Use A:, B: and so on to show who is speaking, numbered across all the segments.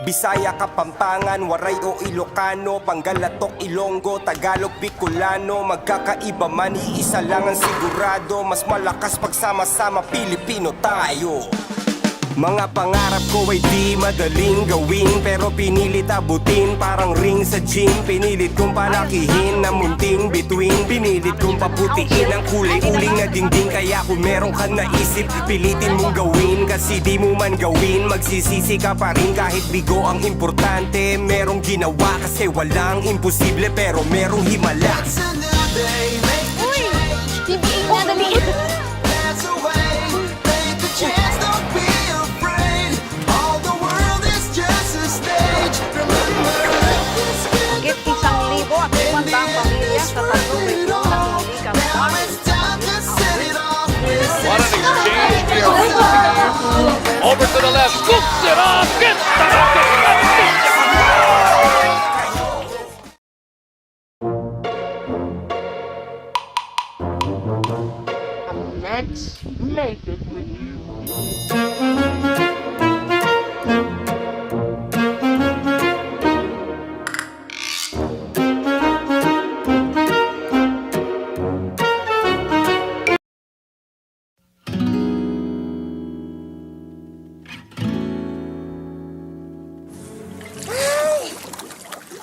A: Bisaya, Kapampangan, Waray o Ilocano, Panggalatok, Ilonggo, Tagalog, Bicolano. Magkakaiba man, iisa lang ang sigurado. Mas malakas pagsama-sama, Pilipino tayo. Mga pangarap ko ay di madaling gawin, pero pinilit abutin parang ring sa gym. Pinilit kong palakihin na munting bituin, pinilit kong paputiin ang kulay uling na dingding. Kaya kung meron ka naisip, pilitin mong gawin. Kasi di mo man gawin, magsisisi ka pa rin. Kahit bigo ang importante, merong ginawa. Kasi walang imposible, pero merong himala.
B: Uy! Hindi na dali. Higit 1,000 at 500 pamilya sa tatlong rehiyon ng hindi kamatayan.
C: What an exchange we are witnessing here. Over to the left, scoops it off, gets the
D: Let's make it with you.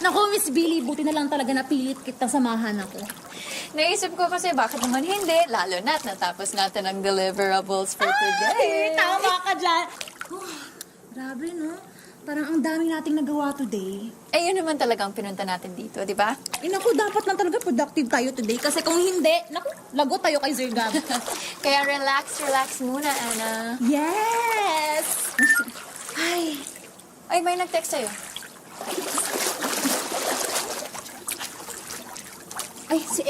E: Naku, Miss Billy, buti na lang talaga napilit kitang samahan ako.
B: Naisip ko kasi bakit naman hindi, lalo na't natapos natin ang deliverables for today.
E: Tama ka dyan. Oh, grabe, no? Parang ang dami nating nagawa today.
B: Eh, yun naman talagang pinunta natin dito, di ba?
E: Naku, dapat lang talaga productive tayo today. Kasi kung hindi, naku, lagot tayo kay Sir Gab.
B: Kaya relax muna, Anna.
E: Yes!
B: Ay, may nag-text sa'yo.
E: Ay, si